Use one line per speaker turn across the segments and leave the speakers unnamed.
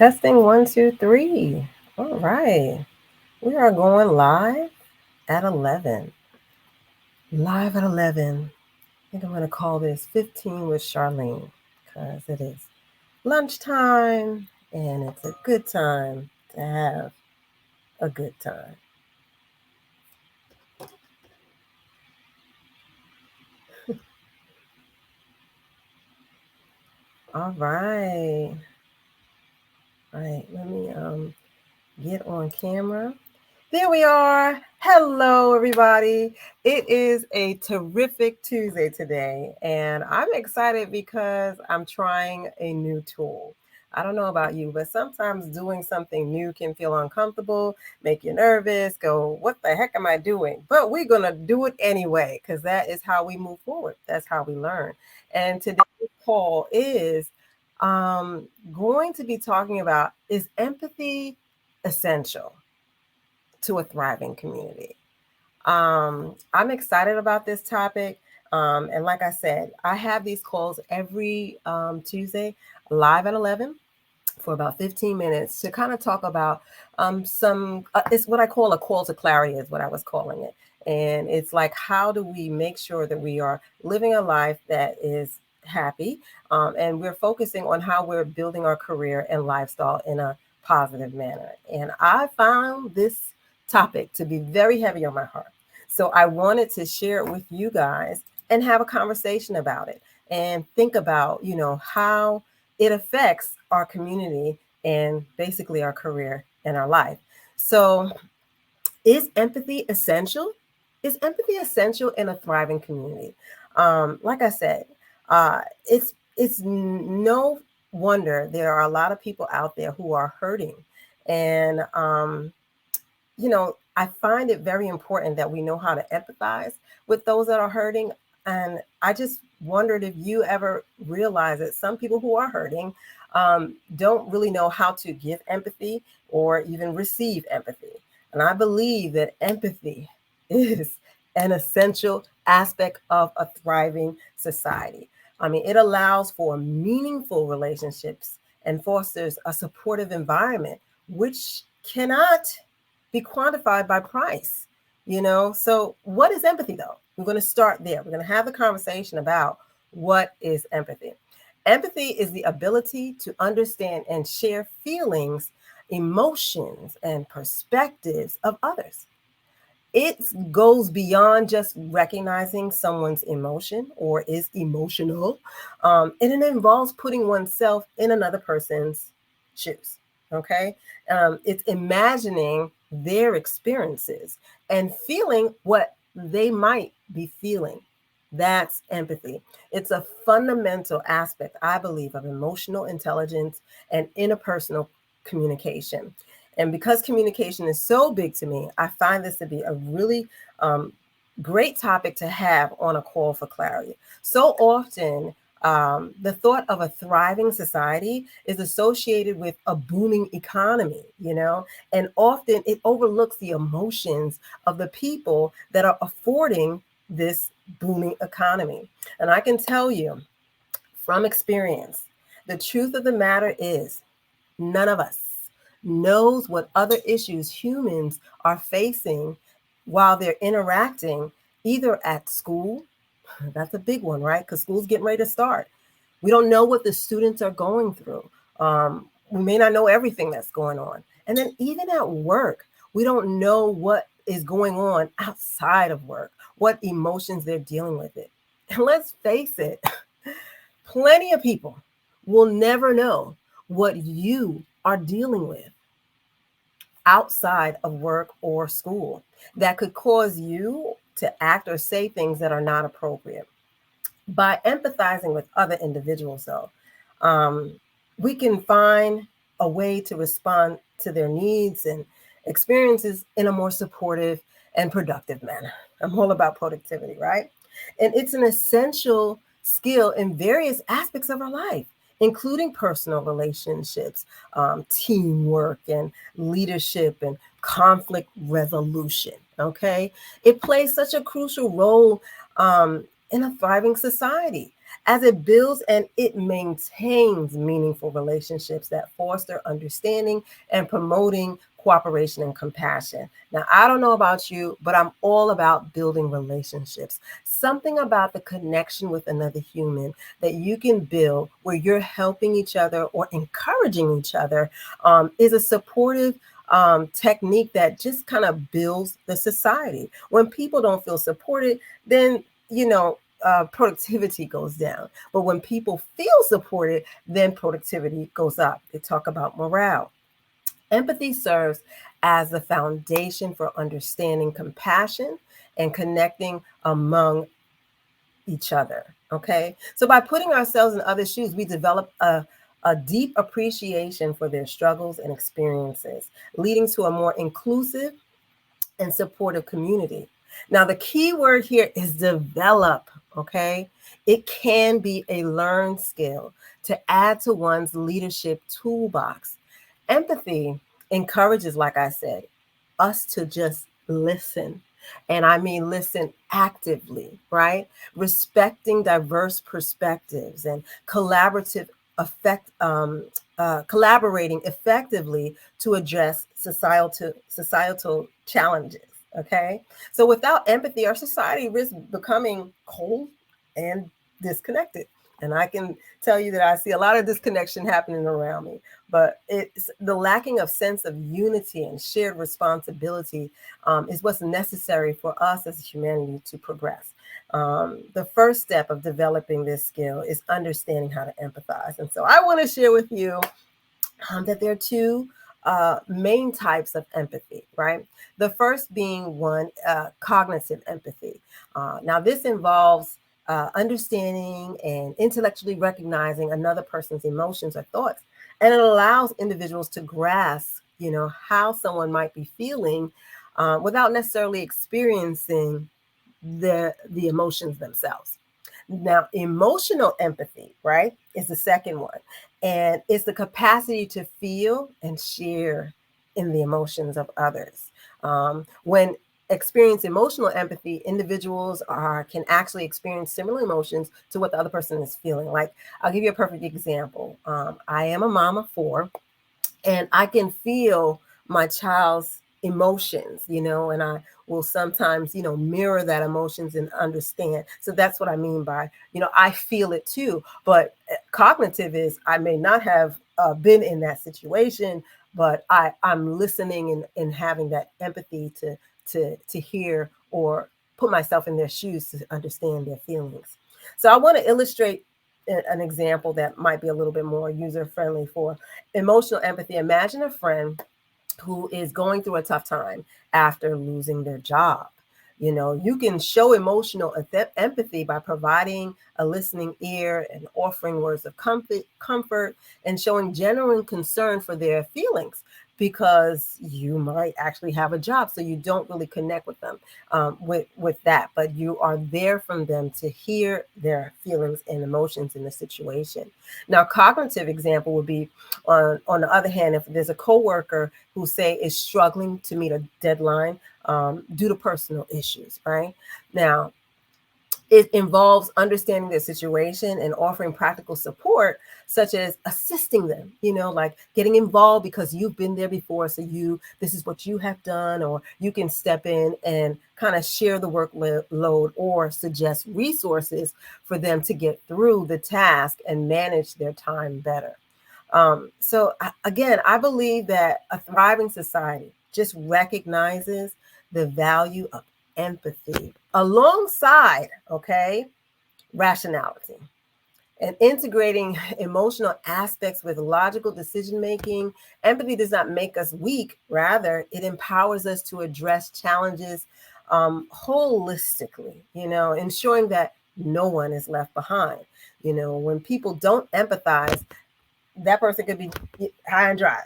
Testing one, two, three. All right. We are going live at 11. Live at 11. I think I'm going to call this 15 with Charlene because it is lunchtime and it's a good time to have a good time. All right. All right. Let me get on camera. There we are. Hello, everybody. It is a terrific Tuesday today, and I'm excited because I'm trying a new tool. I don't know about you, but sometimes doing something new can feel uncomfortable, make you nervous, go, what the heck am I doing? But we're going to do it anyway because that is how we move forward. That's how we learn. And today's call is um, going to be talking about, is empathy essential to a thriving community? I'm excited about this topic. And like I said, I have these calls every Tuesday live at 11 for about 15 minutes to kind of talk about it's what I call a call to clarity, is what I was calling it. And it's like, how do we make sure that we are living a life that is happy? And we're focusing on how we're building our career and lifestyle in a positive manner. And I found this topic to be very heavy on my heart. So I wanted to share it with you guys and have a conversation about it and think about, how it affects our community and basically our career and our life. So, is empathy essential? Is empathy essential in a thriving community? Like I said, it's no wonder there are a lot of people out there who are hurting, and I find it very important that we know how to empathize with those that are hurting. And I just wondered if you ever realize that some people who are hurting don't really know how to give empathy or even receive empathy. And I believe that empathy is an essential aspect of a thriving society. I mean, it allows for meaningful relationships and fosters a supportive environment, which cannot be quantified by price. So what is empathy, though? We're going to start there. We're going to have a conversation about what is empathy. Empathy is the ability to understand and share feelings, emotions, and perspectives of others. It goes beyond just recognizing someone's emotion or is emotional, and it involves putting oneself in another person's shoes. Okay, it's imagining their experiences and feeling what they might be feeling. That's empathy. It's a fundamental aspect, I believe, of emotional intelligence and interpersonal communication. And because communication is so big to me, I find this to be a really great topic to have on a call for clarity. So often, the thought of a thriving society is associated with a booming economy, and often it overlooks the emotions of the people that are affording this booming economy. And I can tell you from experience, the truth of the matter is none of us knows what other issues humans are facing while they're interacting either at school. That's a big one, right? Because school's getting ready to start. We don't know what the students are going through. We may not know everything that's going on. And then even at work, we don't know what is going on outside of work, what emotions they're dealing with it. And let's face it, plenty of people will never know what you are dealing with outside of work or school that could cause you to act or say things that are not appropriate. By empathizing with other individuals, though, um, we can find a way to respond to their needs and experiences in a more supportive and productive manner. I'm all about productivity, right? And it's an essential skill in various aspects of our life, including personal relationships, teamwork, and leadership and conflict resolution. Okay. It plays such a crucial role in a thriving society, as it builds and it maintains meaningful relationships that foster understanding and promoting cooperation and compassion. Now, I don't know about you, but I'm all about building relationships. Something about the connection with another human that you can build where you're helping each other or encouraging each other is a supportive technique that just kind of builds the society. When people don't feel supported, then, productivity goes down. But when people feel supported, then productivity goes up. They talk about morale. Empathy serves as the foundation for understanding compassion and connecting among each other. Okay. So by putting ourselves in others' shoes, we develop a deep appreciation for their struggles and experiences, leading to a more inclusive and supportive community. Now, the key word here is develop. Okay. It can be a learned skill to add to one's leadership toolbox. Empathy encourages, like I said, us to just listen. And I mean, listen actively, right? Respecting diverse perspectives and collaborating effectively to address societal challenges. Okay, so without empathy, our society risks becoming cold and disconnected. And I can tell you that I see a lot of disconnection happening around me. But it's the lacking of sense of unity and shared responsibility is what's necessary for us as humanity to progress. The first step of developing this skill is understanding how to empathize. And so I want to share with you that there are two main types of empathy, right? The first being cognitive empathy. Now, this involves understanding and intellectually recognizing another person's emotions or thoughts, and it allows individuals to grasp, how someone might be feeling without necessarily experiencing the emotions themselves. Now, emotional empathy, right, is the second one. And it's the capacity to feel and share in the emotions of others. When experience emotional empathy, individuals can actually experience similar emotions to what the other person is feeling. Like, I'll give you a perfect example. I am a mom of four, and I can feel my child's emotions, and I will sometimes, mirror that emotions and understand. So that's what I mean by, I feel it too. But cognitive is I may not have been in that situation, but I'm listening and having that empathy to hear or put myself in their shoes to understand their feelings. So I want to illustrate an example that might be a little bit more user friendly for emotional empathy. Imagine a friend who is going through a tough time after losing their job. You can show emotional empathy by providing a listening ear and offering words of comfort, and showing genuine concern for their feelings, because you might actually have a job, so you don't really connect with them with that, but you are there from them to hear their feelings and emotions in the situation. Now, cognitive example would be on the other hand, if there's a coworker who say is struggling to meet a deadline due to personal issues, right? Now, it involves understanding their situation and offering practical support, such as assisting them, like getting involved because you've been there before. So this is what you have done, or you can step in and kind of share the workload or suggest resources for them to get through the task and manage their time better. Again, I believe that a thriving society just recognizes the value of empathy alongside, rationality, and integrating emotional aspects with logical decision making. Empathy does not make us weak. Rather, it empowers us to address challenges holistically, ensuring that no one is left behind. When people don't empathize, that person could be high and dry.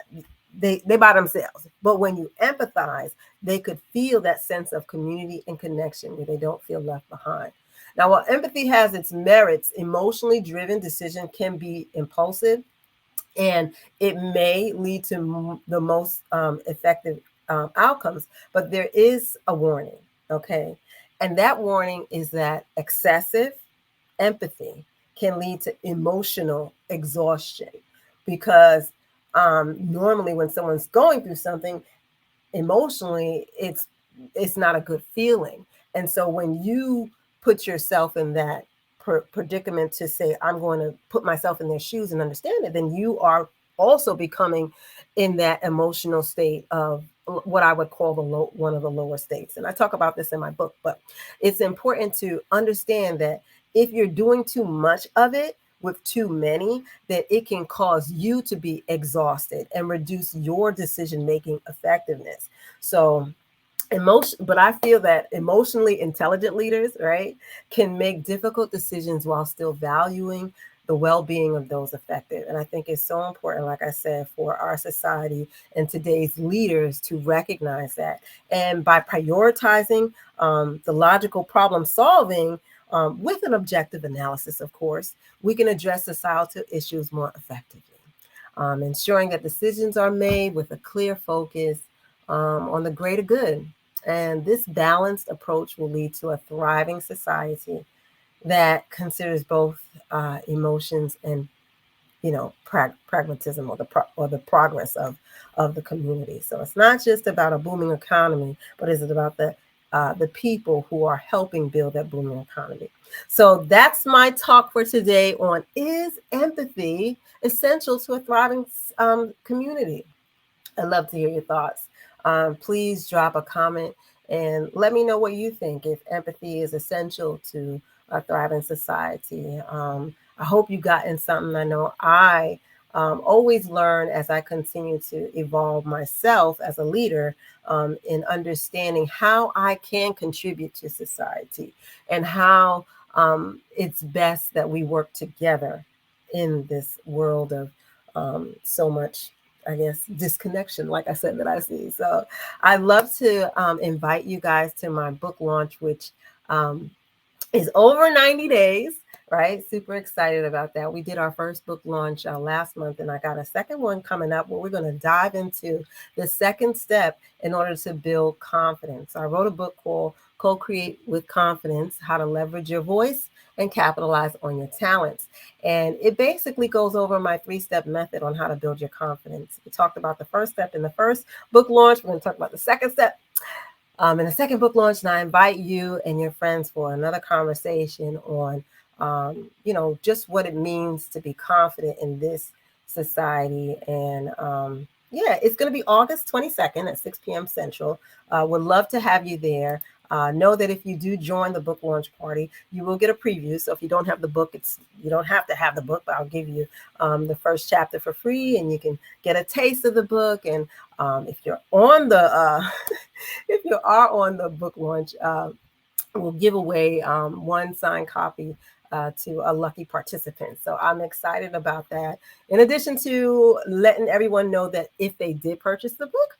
They by themselves. But when you empathize, they could feel that sense of community and connection where they don't feel left behind. Now, while empathy has its merits, emotionally driven decision can be impulsive, and it may lead to the most effective outcomes. But there is a warning, okay? And that warning is that excessive empathy can lead to emotional exhaustion, because normally when someone's going through something emotionally, it's not a good feeling. And so when you put yourself in that predicament to say, I'm going to put myself in their shoes and understand it, then you are also becoming in that emotional state of what I would call one of the lower states. And I talk about this in my book, but it's important to understand that if you're doing too much of it with too many, that it can cause you to be exhausted and reduce your decision making effectiveness. So but I feel that emotionally intelligent leaders, right, can make difficult decisions while still valuing the well-being of those affected. And I think it's so important, like I said, for our society and today's leaders to recognize that. And by prioritizing the logical problem solving with an objective analysis, of course, we can address societal issues more effectively. Ensuring that decisions are made with a clear focus on the greater good. And this balanced approach will lead to a thriving society that considers both emotions and, pragmatism, or the progress of the community. So it's not just about a booming economy, but it's about the people who are helping build that booming economy. So that's my talk for today on, is empathy essential to a thriving community? I'd love to hear your thoughts. Please drop a comment and let me know what you think, if empathy is essential to a thriving society. I hope you got in something. I know I always learn as I continue to evolve myself as a leader, in understanding how I can contribute to society, and how it's best that we work together in this world of so much, I guess, disconnection, like I said, that I see. So I'd love to invite you guys to my book launch, which is over 90 days, right? Super excited about that. We did our first book launch last month, and I got a second one coming up where we're going to dive into the second step in order to build confidence. I wrote a book called Co-Create with Confidence: How to Leverage Your Voice and Capitalize on Your Talents. And it basically goes over my 3-step method on how to build your confidence. We talked about the first step in the first book launch. We're going to talk about the second step in the second book launch. And I invite you and your friends for another conversation on, just what it means to be confident in this society. And yeah, it's going to be August 22nd at 6 p.m. Central. Would love to have you there. Know that if you do join the book launch party, you will get a preview. So if you don't have the book, you don't have to have the book, but I'll give you the first chapter for free, and you can get a taste of the book. And if you're on the if you are on the book launch, we'll give away one signed copy to a lucky participant. So I'm excited about that. In addition to letting everyone know that if they did purchase the book,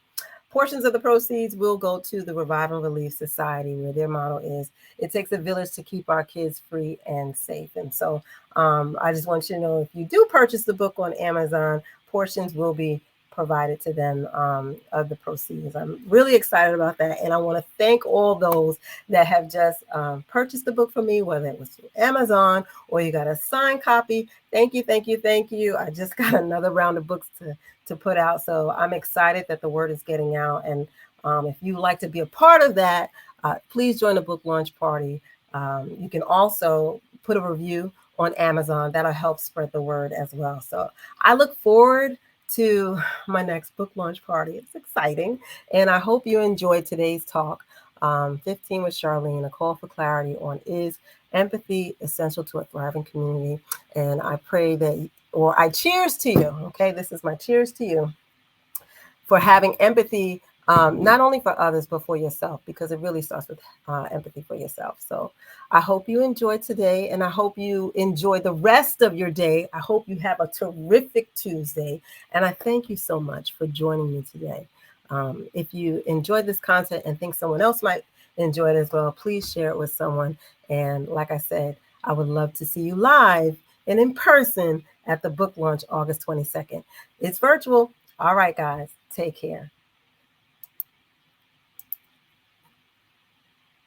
portions of the proceeds will go to the Revive and Relief Society, where their motto is, it takes a village to keep our kids free and safe. And so I just want you to know, if you do purchase the book on Amazon, portions will be provided to them of the proceeds. I'm really excited about that. And I want to thank all those that have just purchased the book for me, whether it was through Amazon or you got a signed copy. Thank you, thank you, thank you. I just got another round of books to put out. So I'm excited that the word is getting out. And if you like to be a part of that, please join the book launch party. You can also put a review on Amazon. That'll help spread the word as well. So I look forward to my next book launch party. It's exciting. And I hope you enjoyed today's talk, 15 with Charlene, a call for clarity on, is empathy essential to a thriving community? And I pray that, or I cheers to you. Okay, this is my cheers to you for having empathy, not only for others, but for yourself, because it really starts with empathy for yourself. So I hope you enjoyed today, and I hope you enjoy the rest of your day. I hope you have a terrific Tuesday, and I thank you so much for joining me today. If you enjoyed this content and think someone else might enjoy it as well, please share it with someone. And like I said, I would love to see you live and in person at the book launch August 22nd. It's virtual. All right, guys, take care.